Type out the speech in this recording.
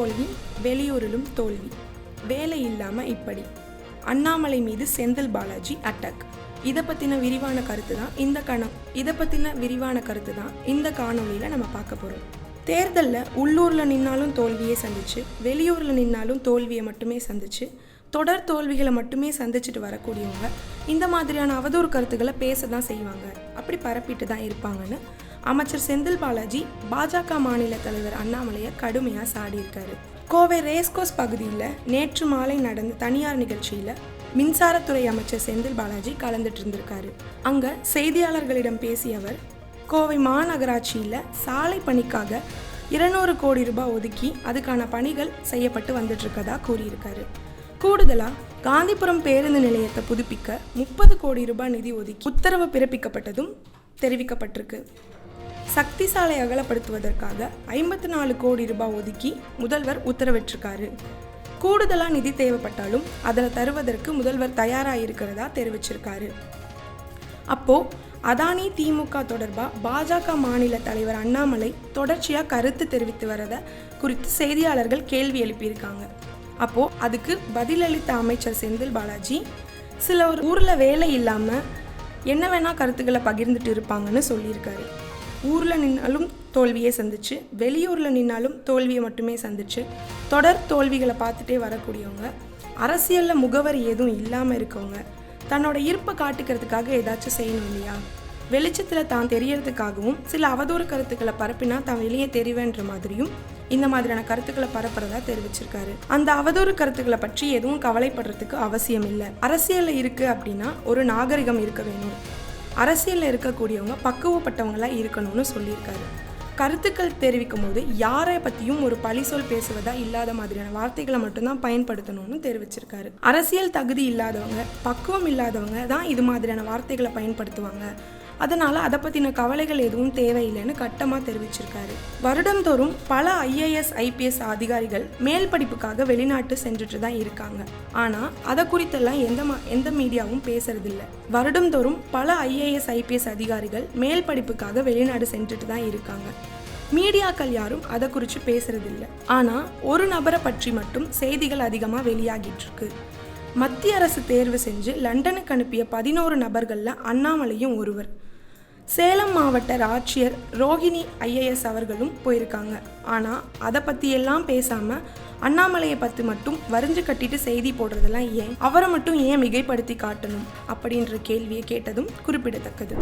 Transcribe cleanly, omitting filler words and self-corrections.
தோல்வி, வெளியூரிலும் தோல்வி, வேலை இல்லாமல் இப்படி, அண்ணாமலை மீது செந்தில் பாலாஜி அட்டாக். இதை பற்றின விரிவான கருத்து தான் இந்த காணொலியில் நம்ம பார்க்க போகிறோம். தேர்தலில் உள்ளூரில் நின்னாலும் தோல்வியை சந்திச்சு, வெளியூரில் நின்னாலும் தோல்வியை மட்டுமே சந்திச்சு, தொடர் தோல்விகளை மட்டுமே சந்திச்சுட்டு வரக்கூடியவங்க இந்த மாதிரியான அவதூறு கருத்துக்களை பேச தான் செய்வாங்க, அப்படி பரப்பிட்டு தான் இருப்பாங்கன்னு அமைச்சர் செந்தில் பாலாஜி பாஜக மாநில தலைவர் அண்ணாமலையை கடுமையாக சாடியிருக்காரு. கோவை ரேஸ்கோர்ஸ் பகுதியில் நேற்று மாலை நடந்த தனியார் நிகழ்ச்சியில் மின்சாரத்துறை அமைச்சர் செந்தில் பாலாஜி கலந்துட்டு இருந்திருக்காரு. அங்கே செய்தியாளர்களிடம் பேசிய அவர், கோவை மாநகராட்சியில் சாலை பணிக்காக 200 கோடி ரூபாய் ஒதுக்கி அதுக்கான பணிகள் செய்யப்பட்டு வந்துட்டு இருக்கதா கூறியிருக்காரு. கூடுதலாக காந்திபுரம் பேருந்து நிலையத்தை புதுப்பிக்க 30 கோடி ரூபாய் நிதி ஒதுக்கி உத்தரவு பிறப்பிக்கப்பட்டதும் தெரிவிக்கப்பட்டிருக்கு. சக்தி சாலை அகலப்படுத்துவதற்காக 54 கோடி ரூபாய் ஒதுக்கி முதல்வர் உத்தரவிட்டிருக்காரு. கூடுதலாக நிதி தேவைப்பட்டாலும் அதில் தருவதற்கு முதல்வர் தயாராக இருக்கிறதா தெரிவிச்சிருக்காரு. அப்போது அதானி திமுக தொடர்பாக பாஜக மாநில தலைவர் அண்ணாமலை தொடர்ச்சியாக கருத்து தெரிவித்து வரதை குறித்து செய்தியாளர்கள் கேள்வி எழுப்பியிருக்காங்க. அப்போது அதுக்கு பதிலளித்த அமைச்சர் செந்தில் பாலாஜி, சில ஒரு ஊரில் வேலை இல்லாமல் என்ன வேணால் கருத்துக்களை பகிர்ந்துட்டு இருப்பாங்கன்னு சொல்லியிருக்காரு. ஊரில் நின்னாலும் தோல்வியை சந்திச்சு, வெளியூரில் நின்னாலும் தோல்வியை மட்டுமே சந்திச்சு, தொடர் தோல்விகளை பார்த்துட்டே வரக்கூடியவங்க, அரசியலில் முகவரி எதுவும் இல்லாமல் இருக்கவங்க, தன்னோட இருப்பை காட்டிக்கிறதுக்காக ஏதாச்சும் செய்யணும் இல்லையா, வெளிச்சத்தில் தான் தெரியறதுக்காகவும் சில அவதூறு கருத்துக்களை பரப்பினா தான் வெளியே தெரிவேன்ற மாதிரியும் இந்த மாதிரியான கருத்துக்களை பரப்புறதா தெரிவிச்சிருக்காரு. அந்த அவதூறு கருத்துக்களை பற்றி எதுவும் கவலைப்படுறதுக்கு அவசியம் இல்லை. அரசியலில் இருக்குது அப்படின்னா ஒரு நாகரிகம் இருக்க வேணும், அரசியலில் இருக்கக்கூடியவங்க பக்குவப்பட்டவங்களாக இருக்கணும்னு சொல்லியிருக்காரு. கருத்துக்கள் தெரிவிக்கும் போது யாரை பற்றியும் ஒரு பழி சொல் பேசுவதா இல்லாத மாதிரியான வார்த்தைகளை மட்டும்தான் பயன்படுத்தணும்னு தெரிவிச்சிருக்காரு. அரசியல் தகுதி இல்லாதவங்க, பக்குவம் இல்லாதவங்க தான் இது மாதிரியான வார்த்தைகளை பயன்படுத்துவாங்க, அதனால் அதை பற்றின கவலைகள் எதுவும் தேவையில்லைன்னு கட்டமாக தெரிவிச்சிருக்காரு. வருடந்தோறும் பல IAS IPS அதிகாரிகள் மேல் படிப்புக்காக வெளிநாட்டு சென்றுட்டு தான் இருக்காங்க. ஆனால் அதை குறித்தெல்லாம் எந்த மீடியாவும் பேசுறதில்லை. வருடந்தோறும் பல IAS IPS அதிகாரிகள் மேல் படிப்புக்காக வெளிநாடு சென்றுட்டு தான் இருக்காங்க. மீடியாக்கள் யாரும் அதை குறித்து பேசுறதில்லை. ஆனால் ஒரு நபரை பற்றி மட்டும் செய்திகள் அதிகமாக வெளியாகிட்டு இருக்கு. மத்திய அரசு தேர்வு செஞ்சு லண்டனுக்கு அனுப்பிய 11 நபர்களில் அண்ணாமலையும் ஒருவர். சேலம் மாவட்ட ஆட்சியர் ரோஹிணி IAS அவர்களும் போயிருக்காங்க. ஆனால் அதை பற்றியெல்லாம் பேசாமல் அண்ணாமலையை பற்றி மட்டும் வரிஞ்சு கட்டிட்டு செய்தி போடுறதெல்லாம் ஏன், அவரை மட்டும் ஏன் மிகைப்படுத்தி காட்டணும் அப்படின்ற கேள்வியை கேட்டதும் குறிப்பிடத்தக்கது.